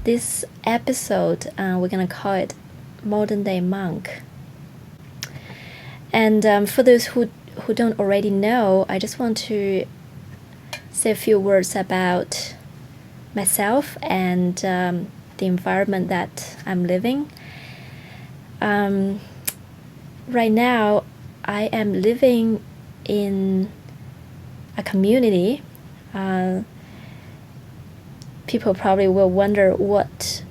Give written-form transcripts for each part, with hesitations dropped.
this episode, we're going to call it Modern Day Monk. And for those who don't already know, I just want to say a few words about myself and the environment that I'm living. Right now, I am living in a community. People probably will wonder what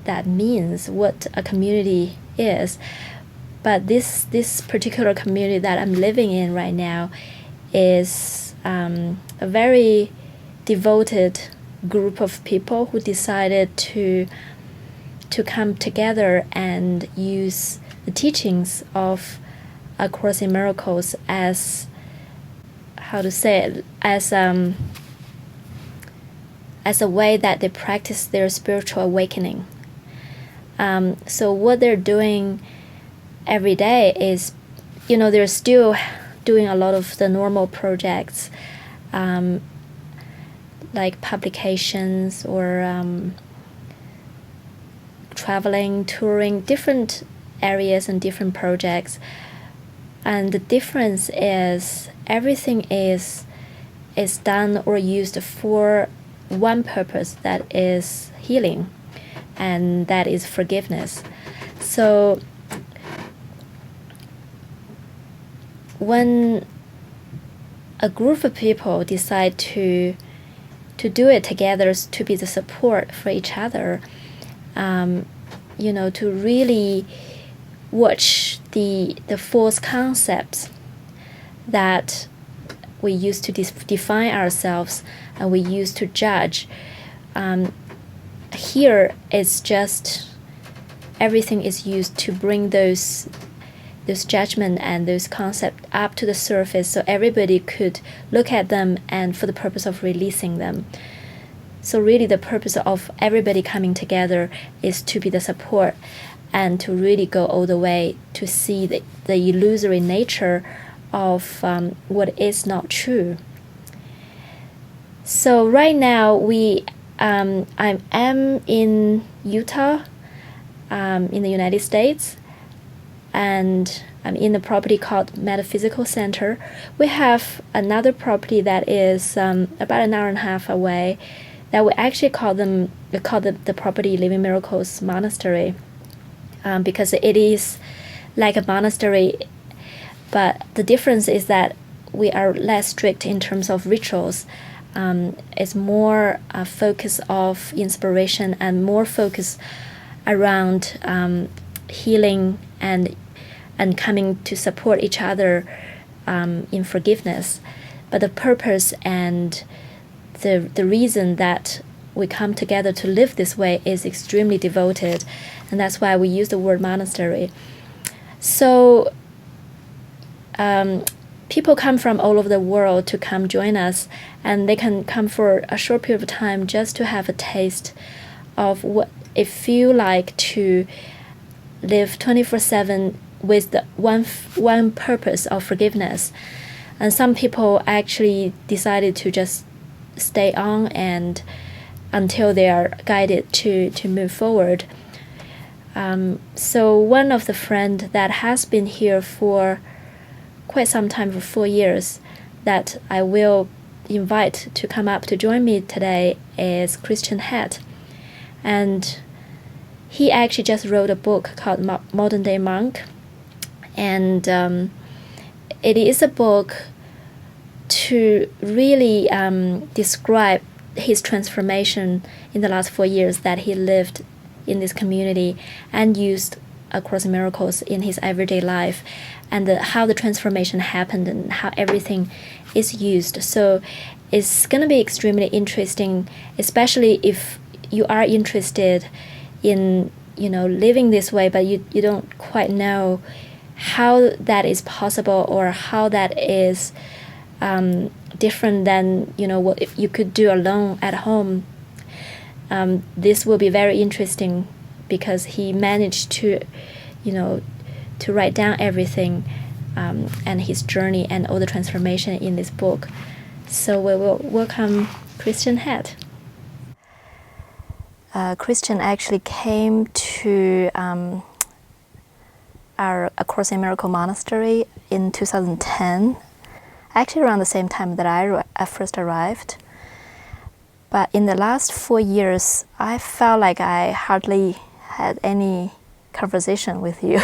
that means, what a community is. But this particular community that I'm living in right now is a very devoted group of people who decided to come together and use the teachings of A Course in Miracles as, as a way that they practice their spiritual awakening. So what they're doing every day is, they're still doing a lot of the normal projects, like publications or traveling, touring, different areas and different projects. And the difference is everything is done or used for one purpose, that is healing, and that is forgiveness. So when a group of people decide to do it together, to be the support for each other, to really watch the false concepts that we use to define ourselves and we use to judge. Here it's just everything is used to bring those judgment and those concepts up to the surface so everybody could look at them and for the purpose of releasing them. So really the purpose of everybody coming together is to be the support and to really go all the way to see the illusory nature of what is not true. So right now I am in Utah, in the United States, and I'm in a property called Metaphysical Center. We have another property that is about an hour and a half away that we actually call the property Living Miracles Monastery, because it is like a monastery, but the difference is that we are less strict in terms of rituals. It's more a focus of inspiration and more focus around healing and coming to support each other in forgiveness. But the purpose and the reason that we come together to live this way is extremely devoted, and that's why we use the word monastery. So people come from all over the world to come join us, and they can come for a short period of time just to have a taste of what it feels like to live 24/7 with the one purpose of forgiveness. And some people actually decided to just stay on and until they are guided to move forward. So one of the friend that has been here for quite some time, for 4 years, that I will invite to come up to join me today is Christian Hett. And he actually just wrote a book called Modern Day Monk. And it is a book to really describe his transformation in the last 4 years that he lived in this community and used A Course in Miracles in his everyday life, and how the transformation happened and how everything is used. So it's going to be extremely interesting, especially if you are interested in living this way, but you don't quite know how that is possible or how that is different than what you could do alone at home. This will be very interesting because he managed to write down everything and his journey and all the transformation in this book. So we will welcome Christian Hett. Christian actually came to our A Course in Miracle monastery in 2010, actually around the same time that I first arrived. But in the last 4 years, I felt like I hardly had any conversation with you.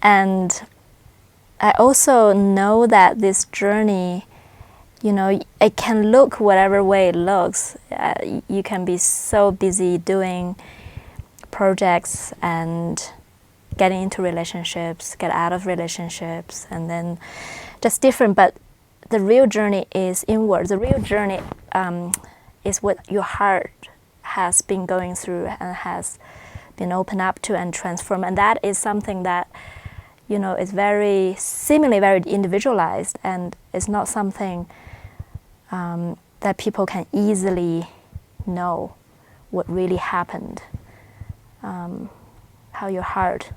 And I also know that this journey, you know, it can look whatever way it looks. You can be so busy doing projects and getting into relationships, get out of relationships, and then just different. But the real journey is inward. The real journey is what your heart has been going through and has been opened up to and transformed. And that is something that, you know, is very, seemingly very individualized, and it's not something that people can easily know what really happened, how your heart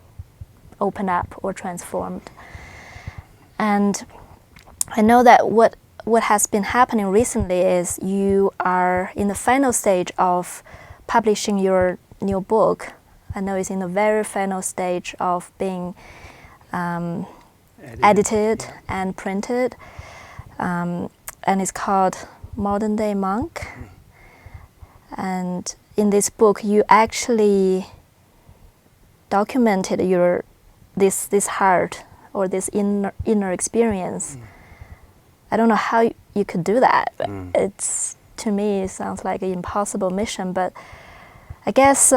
opened up or transformed. And I know that what has been happening recently is you are in the final stage of publishing your new book. I know it's in the very final stage of being edited and printed. And it's called Modern Day Monk. And in this book, you actually documented this heart or this inner experience. I don't know how you could do that, but it's, to me, it sounds like an impossible mission. But I guess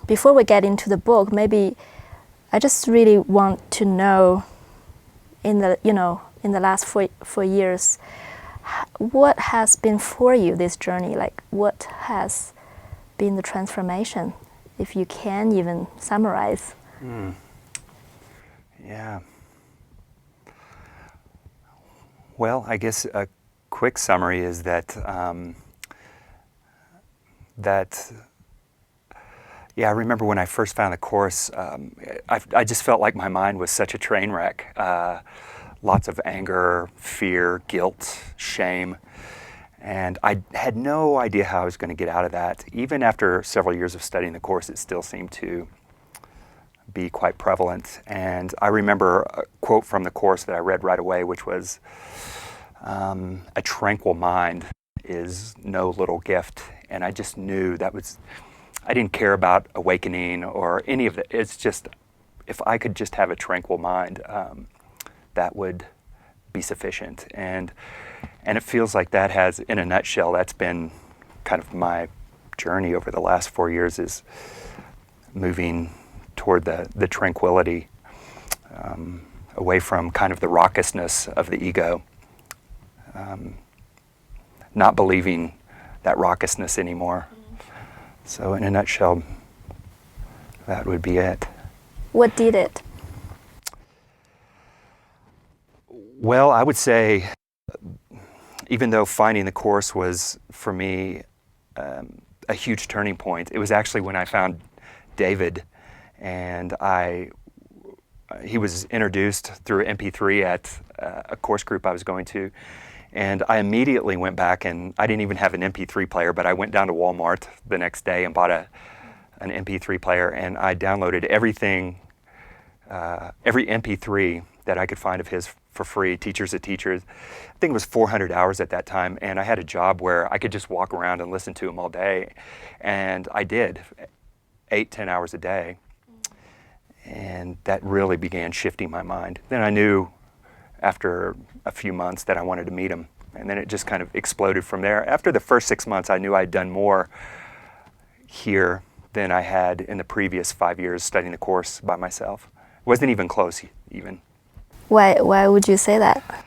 before we get into the book, maybe I just really want to know, in the last four years, what has been for you this journey? Like, what has been the transformation, if you can even summarize? Yeah. Well, I guess a quick summary is that I remember when I first found the Course, I just felt like my mind was such a train wreck. Lots of anger, fear, guilt, shame. And I had no idea how I was going to get out of that. Even after several years of studying the Course, it still seemed to be quite prevalent. And I remember a quote from the Course that I read right away, which was, "A tranquil mind is no little gift." And I just knew that was, I didn't care about awakening or any of that. It's just, if I could just have a tranquil mind, that would be sufficient. And it feels like that has, in a nutshell, that's been kind of my journey over the last 4 years, is moving toward the tranquility, away from kind of the raucousness of the ego, not believing that raucousness anymore. So in a nutshell, that would be it. What did it? Well, I would say, even though finding the Course was, for me, a huge turning point, it was actually when I found David, and he was introduced through MP3 at a course group I was going to, and I immediately went back, and I didn't even have an MP3 player, but I went down to Walmart the next day and bought an MP3 player, and I downloaded everything, every MP3 that I could find of his for free, Teachers of Teachers. I think it was 400 hours at that time, and I had a job where I could just walk around and listen to him all day, and I did, 8-10 hours a day, and that really began shifting my mind. Then I knew after a few months that I wanted to meet him, and then it just kind of exploded from there. After the first 6 months, I knew I'd done more here than I had in the previous 5 years studying the Course by myself. It wasn't even close, even. Why would you say that?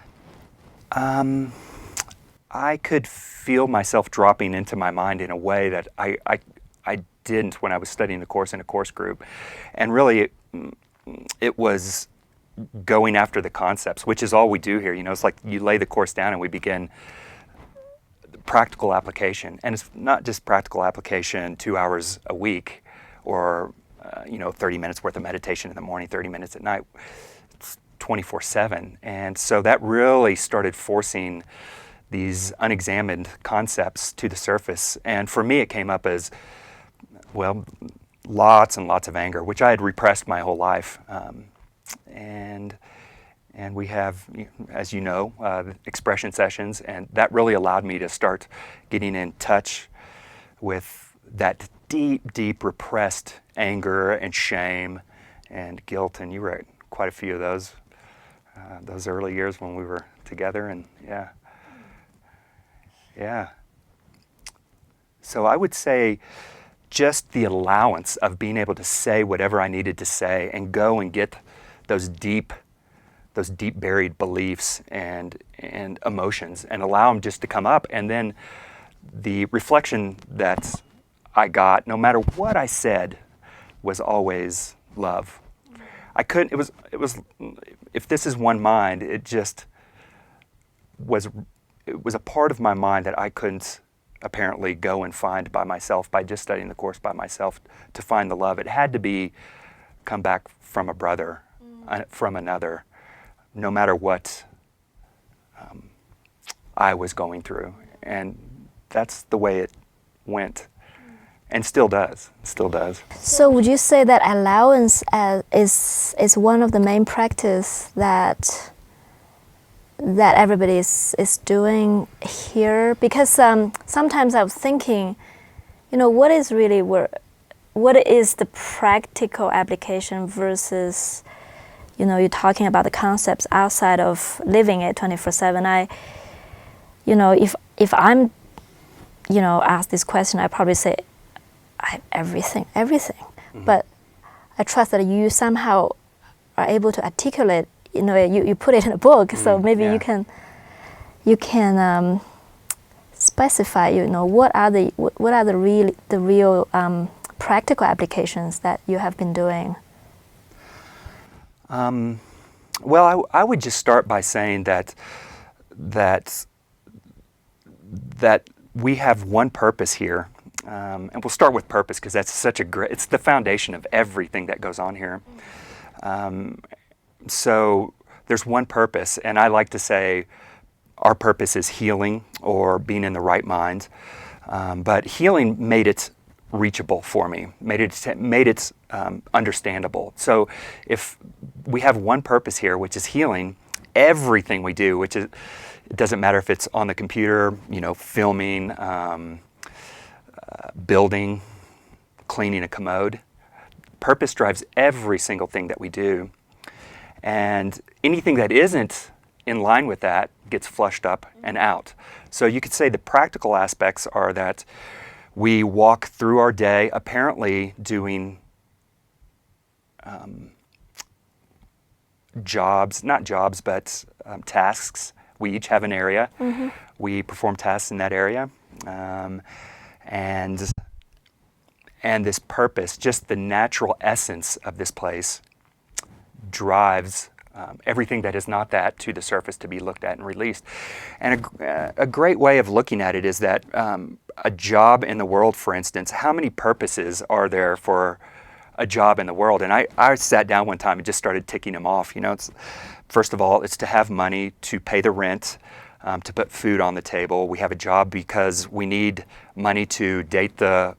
I could feel myself dropping into my mind in a way that I didn't when I was studying the Course in a course group. And really, it was going after the concepts, which is all we do here. You know, it's like you lay the Course down and we begin practical application. And it's not just practical application 2 hours a week or 30 minutes worth of meditation in the morning, 30 minutes at night. It's 24/7. And so that really started forcing these unexamined concepts to the surface. And for me, it came up as, well, lots and lots of anger, which I had repressed my whole life. And we have, as you know, expression sessions, and that really allowed me to start getting in touch with that deep, deep repressed anger and shame and guilt. And you were at quite a few of those early years when we were together, and yeah. So I would say just the allowance of being able to say whatever I needed to say and go and get those deep buried beliefs and emotions and allow them just to come up. And then the reflection that I got, no matter what I said, was always love. I couldn't, it was, if this is one mind, it was a part of my mind that I couldn't apparently go and find by myself, by just studying the course by myself, to find the love. It had to come back from a brother, from another, no matter what I was going through. And that's the way it went, and still does. So would you say that allowance is one of the main practice that everybody is doing here? Because sometimes I was thinking, what is the practical application versus, you're talking about the concepts outside of living it 24/7. If I'm, asked this question, I probably say, I have everything. Mm-hmm. But I trust that you somehow are able to articulate. You put it in a book, so maybe you can specify. What are the real practical applications that you have been doing? Well, I would just start by saying that we have one purpose here, and we'll start with purpose because that's it's the foundation of everything that goes on here. So there's one purpose, and I like to say our purpose is healing or being in the right mind. But healing made it reachable for me, made it understandable. So if we have one purpose here, which is healing, everything we do, it doesn't matter if it's on the computer, filming, building, cleaning a commode, purpose drives every single thing that we do. And anything that isn't in line with that gets flushed up and out. So you could say the practical aspects are that we walk through our day apparently doing tasks. We each have an area. Mm-hmm. We perform tasks in that area. And this purpose, just the natural essence of this place, drives everything that is not that to the surface to be looked at and released. And a great way of looking at it is that a job in the world, for instance, how many purposes are there for a job in the world? And I sat down one time and just started ticking them off. First of all, it's to have money to pay the rent, to put food on the table. We have a job because we need money to date the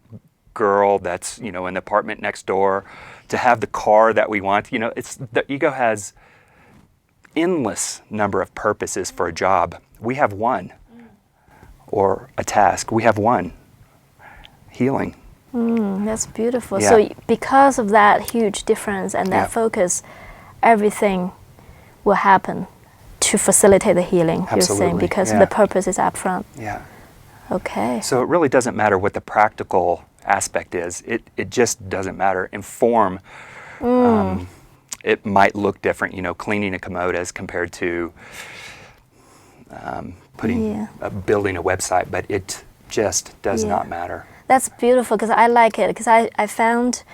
girl that's in the apartment next door, to have the car that we want. The ego has endless number of purposes for a job. We have one, or a task. We have one, healing. That's beautiful. Yeah. So because of that huge difference and that focus, everything will happen to facilitate the healing. Absolutely. You're saying, because the purpose is up front. Yeah. Okay. So it really doesn't matter what the practical aspect is. It just doesn't matter. In form, it might look different, cleaning a commode as compared to building a website, but it just does not matter. That's beautiful, because I like it, because I found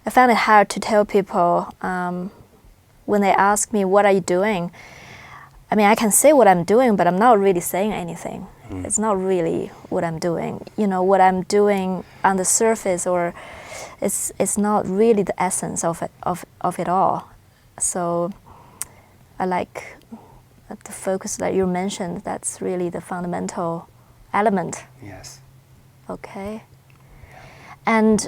it hard to tell people when they ask me, what are you doing? I mean, I can say what I'm doing, but I'm not really saying anything. It's not really what I'm doing. What I'm doing on the surface, or it's not really the essence of it all. So I like the focus that you mentioned, that's really the fundamental element. Yes. Okay. And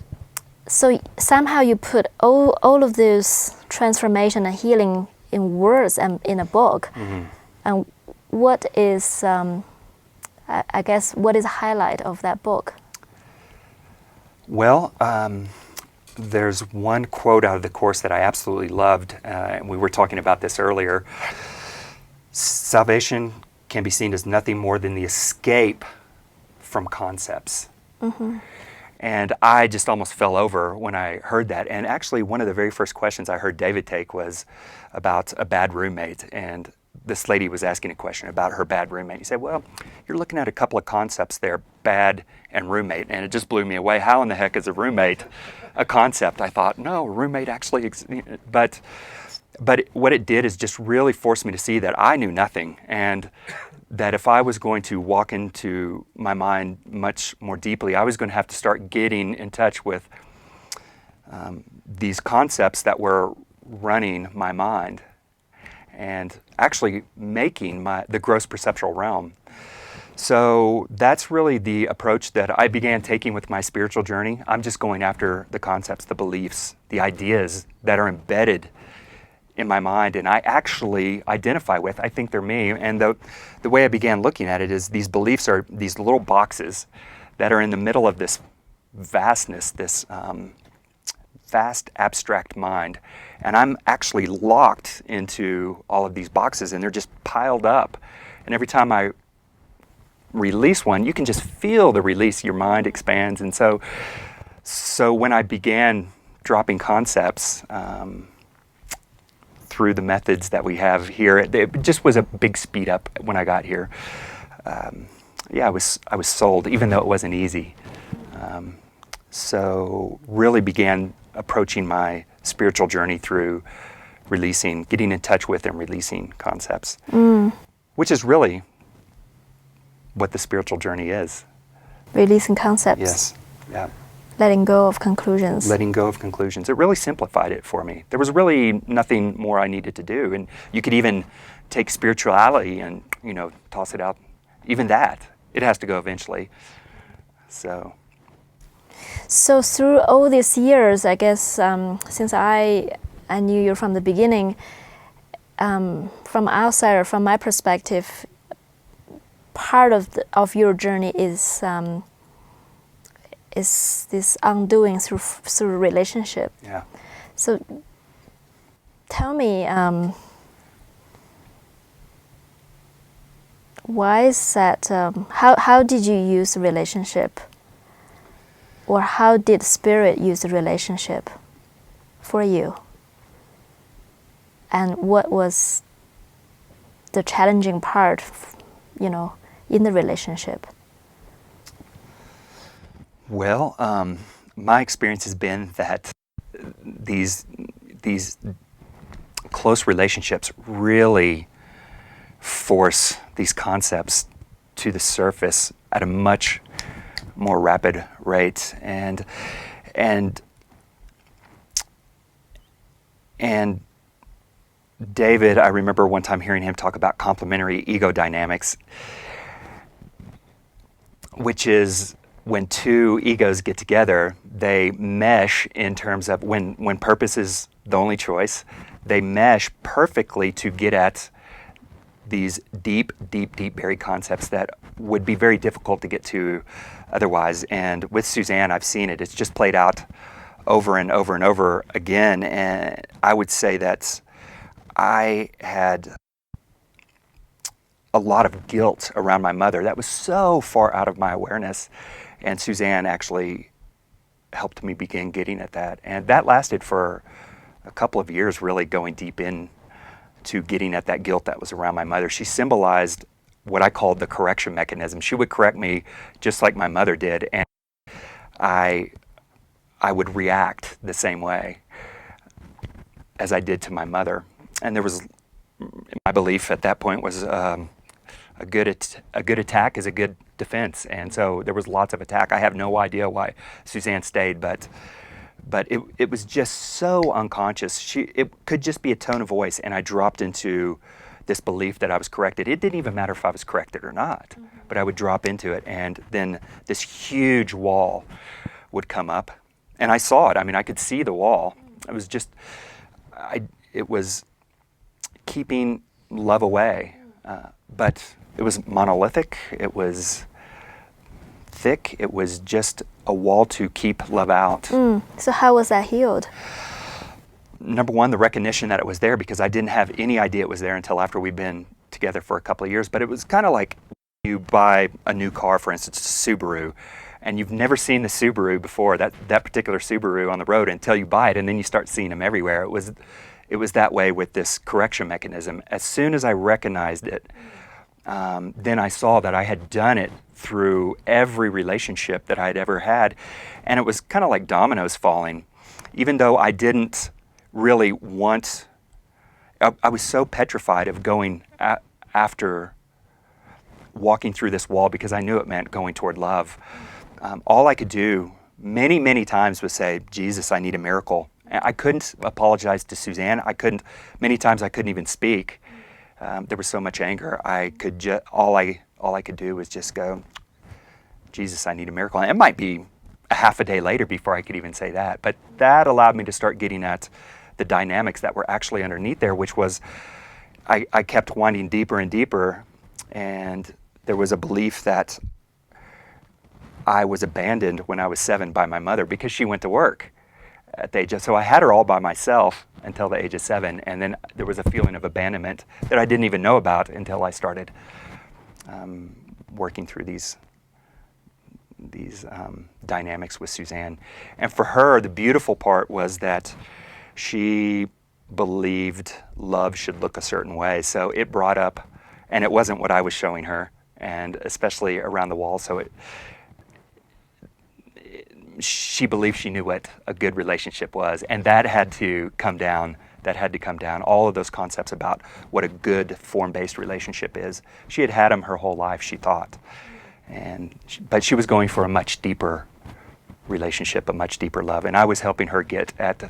so somehow you put all of this transformation and healing in words and in a book. Mm-hmm. And what is, I guess, what is the highlight of that book? Well, there's one quote out of the Course that I absolutely loved, and we were talking about this earlier. Salvation can be seen as nothing more than the escape from concepts. Mm-hmm. And I just almost fell over when I heard that. And actually, one of the very first questions I heard David take was about a bad roommate. And this lady was asking a question about her bad roommate. He said, well, you're looking at a couple of concepts there, bad and roommate. And it just blew me away. How in the heck is a roommate a concept? I thought, no, roommate actually, but what it did is just really forced me to see that I knew nothing, and that if I was going to walk into my mind much more deeply, I was going to have to start getting in touch with these concepts that were running my mind and actually making the gross perceptual realm. So that's really the approach that I began taking with my spiritual journey. I'm just going after the concepts, the beliefs, the ideas that are embedded in my mind and I actually identify with. I think they're me. And the way I began looking at it is these beliefs are these little boxes that are in the middle of this vastness, this vast abstract mind. And I'm actually locked into all of these boxes and they're just piled up. And every time I release one, you can just feel the release. Your mind expands. And so when I began dropping concepts, through the methods that we have here, it just was a big speed up when I got here. I was sold, even though it wasn't easy. So really began approaching my spiritual journey through releasing, getting in touch with and releasing concepts, which is really what the spiritual journey is. Releasing concepts. Yes. Yeah. Letting go of conclusions. Letting go of conclusions. It really simplified it for me. There was really nothing more I needed to do. And you could even take spirituality and, toss it out. Even that, it has to go eventually. So through all these years, I guess, since I knew you from the beginning, from outside or from my perspective, part of your journey is this undoing through relationship. Yeah. So tell me, why is that? How did you use the relationship, or how did Spirit use the relationship for you? And what was the challenging part, in the relationship? Well, my experience has been that these close relationships really force these concepts to the surface at a much more rapid rate, and David, I remember one time hearing him talk about complementary ego dynamics, which is when two egos get together, they mesh in terms of when purpose is the only choice, they mesh perfectly to get at these deep buried concepts that would be very difficult to get to otherwise. And with Suzanne, I've seen it. It's just played out over and over and over again. And I would say that I had a lot of guilt around my mother. That was so far out of my awareness. And Suzanne actually helped me begin getting at that. And that lasted for a couple of years, really going deep in to getting at that guilt that was around my mother. She symbolized what I called the correction mechanism. She would correct me just like my mother did, and I would react the same way as I did to my mother. And there was, my belief at that point was a good attack is a good defense, and so there was lots of attack. I have no idea why Suzanne stayed, but it was just so unconscious. It could just be a tone of voice, and I dropped into this belief that I was corrected. It didn't even matter if I was corrected or not, but I would drop into it, and then this huge wall would come up, and I saw it. I mean, I could see the wall. It was just, it was keeping love away, but it was monolithic. It was thick. It was just a wall to keep love out. So how was that healed? Number one, the recognition that it was there, because I didn't have any idea it was there until after we'd been together for a couple of years. But it was kind of like you buy a new car, for instance, a Subaru, and you've never seen the Subaru before, that particular Subaru on the road, until you buy it, and then you start seeing them everywhere. It was that way with this correction mechanism. As soon as I recognized it, then I saw that I had done it through every relationship that I'd ever had, and it was kind of like dominoes falling. Even though I didn't really want, I was so petrified of going after walking through this wall, because I knew it meant going toward love. All I could do many, many times was say, Jesus, I need a miracle. I couldn't apologize to Suzanne. Many times I couldn't even speak. There was so much anger. All I could do was just go, Jesus, I need a miracle. And it might be a half a day later before I could even say that. But that allowed me to start getting at the dynamics that were actually underneath there, which was I kept wanting deeper and deeper. And there was a belief that I was abandoned when I was 7 by my mother, because she went to work at the age of, so I had her all by myself until the age of 7, and then there was a feeling of abandonment that I didn't even know about until I started working through these dynamics with Suzanne. And for her, the beautiful part was that she believed love should look a certain way, so it brought up, and it wasn't what I was showing her, and especially around the wall, so she believed she knew what a good relationship was, and that had to come down. All of those concepts about what a good form-based relationship is. She had them her whole life, she thought, but she was going for a much deeper relationship, a much deeper love, and I was helping her get at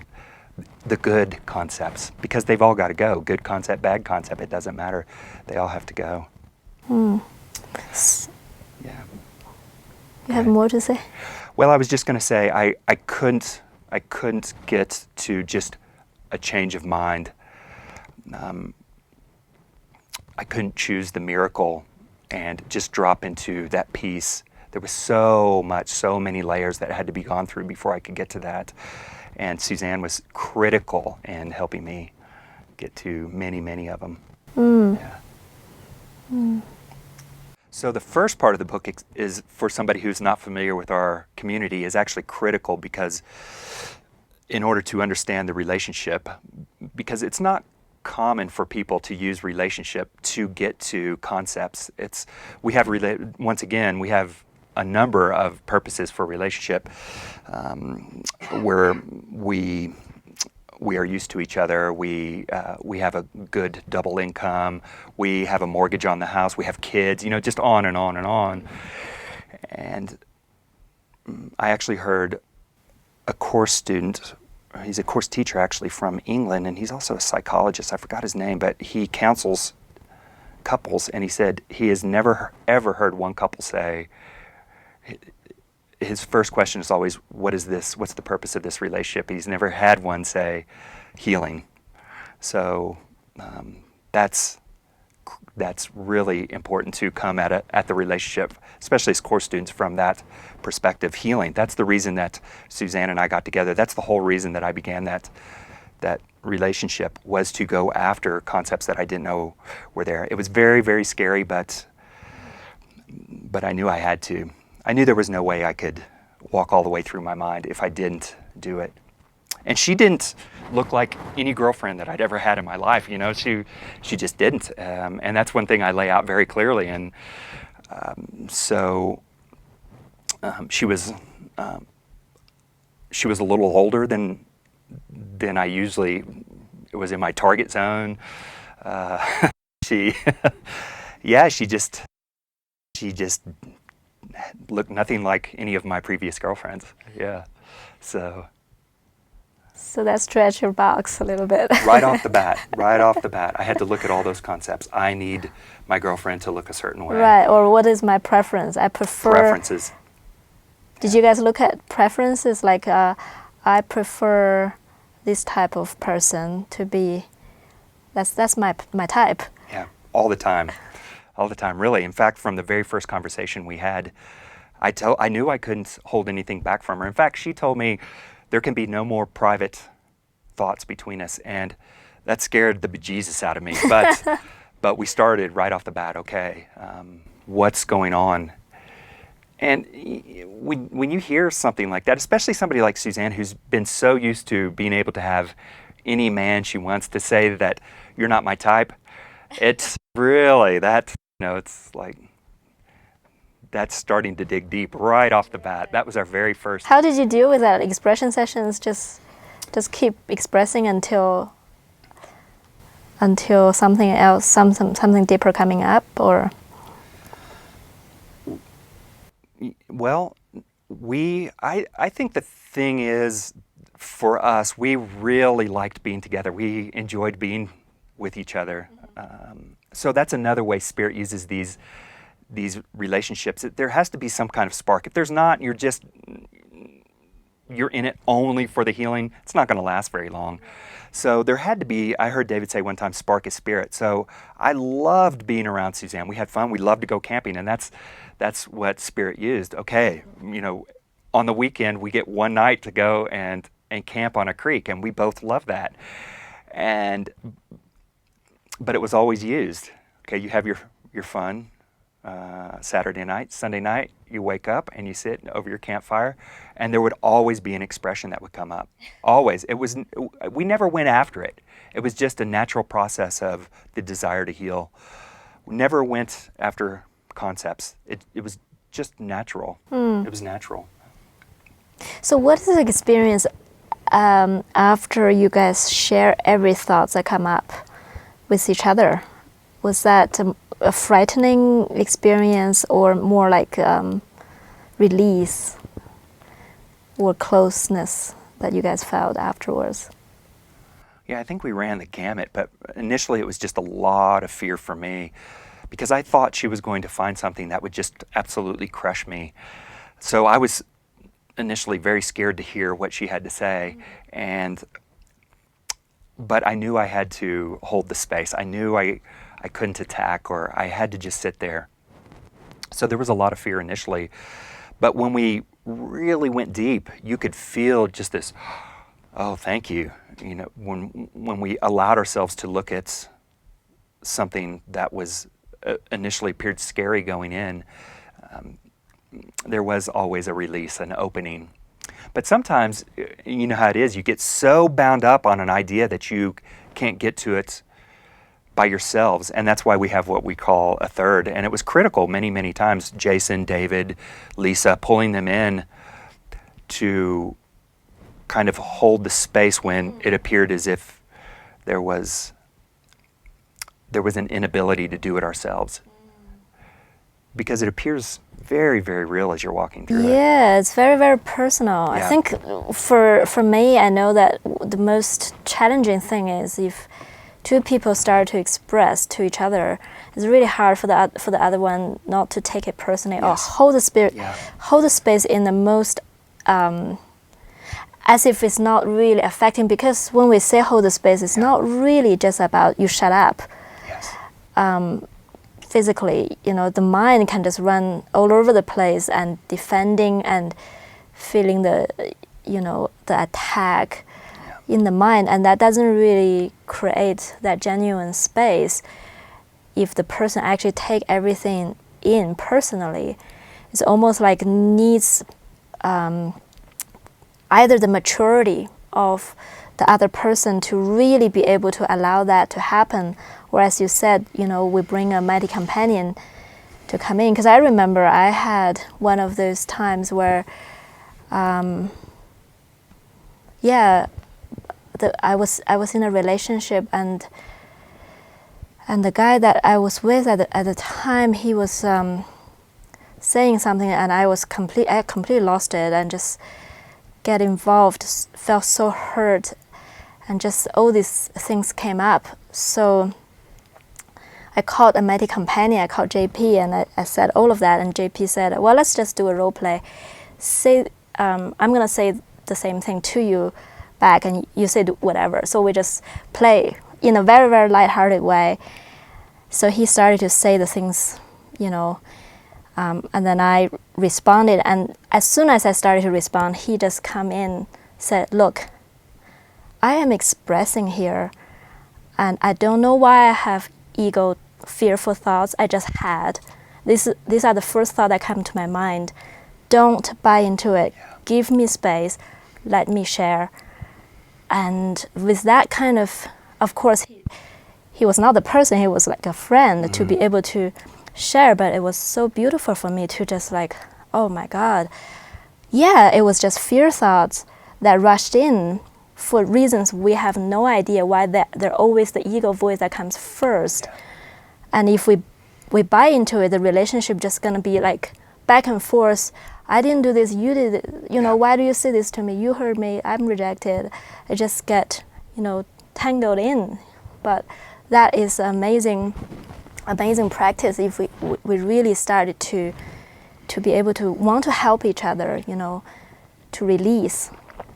the good concepts, because they've all got to go. Good concept, bad concept, it doesn't matter. They all have to go. Yeah. You have more to say? Well, I was just going to say I couldn't get to just a change of mind. I couldn't choose the miracle and just drop into that peace. There was so many layers that had to be gone through before I could get to that. And Suzanne was critical in helping me get to many of them. Yeah. So the first part of the book is, for somebody who's not familiar with our community, is actually critical, because in order to understand the relationship, because it's not common for people to use relationship to get to concepts. We have a number of purposes for relationship, where we are used to each other, we have a good double income, we have a mortgage on the house, we have kids, just on and on and on. And I actually heard a course student, he's a course teacher actually from England, and he's also a psychologist, I forgot his name, but he counsels couples, and he said he has never ever heard one couple say, his first question is always, what is this? What's the purpose of this relationship? He's never had one say healing. So that's really important to come at the relationship, especially as course students, from that perspective. Healing. That's the reason that Suzanne and I got together. That's the whole reason that I began that relationship, was to go after concepts that I didn't know were there. It was very, very scary, but I knew I had to. I knew there was no way I could walk all the way through my mind if I didn't do it. And she didn't look like any girlfriend that I'd ever had in my life. She just didn't. And that's one thing I lay out very clearly. And she was a little older than I usually. It was in my target zone. She just looked nothing like any of my previous girlfriends. Yeah. So So that stretched your box a little bit. Right off the bat, I had to look at all those concepts. I need my girlfriend to look a certain way. Right, or what is my preference? I prefer... Preferences. Did you guys look at preferences? Like, I prefer this type of person to be... That's my type. Yeah, all the time. All the time, really. In fact, from the very first conversation we had, I knew I couldn't hold anything back from her. In fact, she told me there can be no more private thoughts between us, and that scared the bejesus out of me. But we started right off the bat, okay, what's going on? And when you hear something like that, especially somebody like Suzanne, who's been so used to being able to have any man she wants to say that you're not my type, it's really that, it's like, that's starting to dig deep right off the bat. That was our very first. How did you deal with that? Expression sessions, just keep expressing until something else, something deeper coming up, or? Well, I think the thing is, for us, we really liked being together. We enjoyed being with each other. So that's another way Spirit uses these relationships. There has to be some kind of spark. If there's not, you're in it only for the healing, it's not going to last very long. So there had to be, I heard David say one time, spark is spirit. So I loved being around Suzanne. We had fun. We loved to go camping, and that's what Spirit used. Okay, on the weekend we get one night to go and camp on a creek, and we both love that. But it was always used. Okay, you have your fun. Saturday night, Sunday night, you wake up and you sit over your campfire, and there would always be an expression that would come up. Always. We never went after it. It was just a natural process of the desire to heal. We never went after concepts. It was just natural. It was natural. So what is the experience after you guys share every thought that come up with each other? Was that a frightening experience, or more like release or closeness that you guys felt afterwards? Yeah, I think we ran the gamut, but initially it was just a lot of fear for me, because I thought she was going to find something that would just absolutely crush me. So I was initially very scared to hear what she had to say, but I knew I had to hold the space. I knew I couldn't attack, or I had to just sit there. So there was a lot of fear initially. But when we really went deep, you could feel just this, oh, thank you. When we allowed ourselves to look at something that was initially appeared scary going in, there was always a release, an opening. But sometimes, you know how it is, you get so bound up on an idea that you can't get to it by yourselves, and that's why we have what we call a third. And it was critical many times, Jason, David, Lisa, pulling them in to kind of hold the space when it appeared as if there was an inability to do it ourselves, because it appears very, very real as you're walking through it. Yeah, it's very, very personal. Yeah. I think for me, I know that the most challenging thing is if two people start to express to each other, it's really hard for the other one not to take it personally. Yes. Or hold the space in the most, as if it's not really affecting. Because when we say hold the space, it's not really just about you shut up. Yes. Physically, the mind can just run all over the place and defending and feeling the attack in the mind, and that doesn't really create that genuine space. If the person actually take everything in personally, it's almost like needs either the maturity of the other person to really be able to allow that to happen, or as you said, we bring a mighty companion to come in. Because I remember I had one of those times where I was in a relationship, and the guy that I was with at the time, he was saying something, and I completely lost it, and just get involved, felt so hurt, and just all these things came up. So I called a medic companion, I called JP, and I said all of that, and JP said, well, let's just do a role play. I'm going to say the same thing to you back, and you say whatever. So we just play in a very, very lighthearted way. So he started to say the things, and then I responded. And as soon as I started to respond, he just come in, said, look, I am expressing here, and I don't know why I have ego, fearful thoughts. I just had. These are the first thoughts that come to my mind. Don't buy into it. Yeah. Give me space. Let me share. And with that kind of course, he was not the person. He was like a friend to be able to share. But it was so beautiful for me to just like, oh my God. Yeah, it was just fear thoughts that rushed in for reasons we have no idea why. They're always the ego voice that comes first. Yeah. And if we buy into it, the relationship just gonna be like back and forth. I didn't do this, you did it. Why do you say this to me? You hurt me, I'm rejected. I just get, tangled in. But that is amazing practice if we really started to be able to want to help each other, to release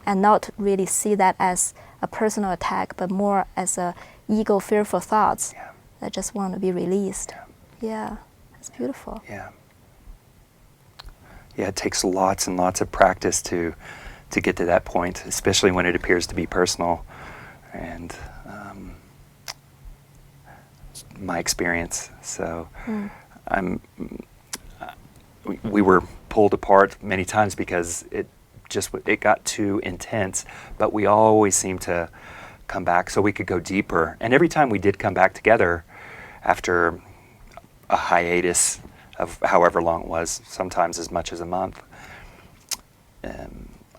and not really see that as a personal attack, but more as a ego fearful thoughts that just want to be released. Yeah, it's beautiful. Yeah. Yeah, it takes lots and lots of practice to get to that point, especially when it appears to be personal. And my experience. So we were pulled apart many times because it got too intense, but we always seemed to come back so we could go deeper. And every time we did come back together after a hiatus of however long it was, sometimes as much as a month,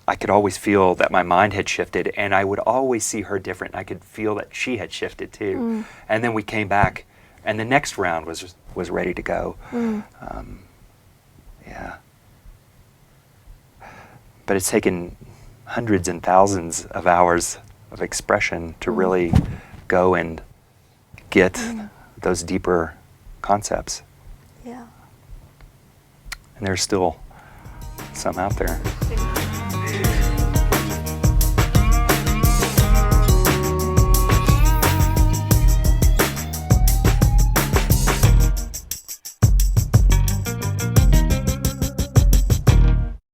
I could always feel that my mind had shifted, and I would always see her different. I could feel that she had shifted too. And then we came back, and the next round was ready to go. Yeah. But it's taken hundreds and thousands of hours of expression to really go and get those deeper concepts. Yeah. And there's still some out there.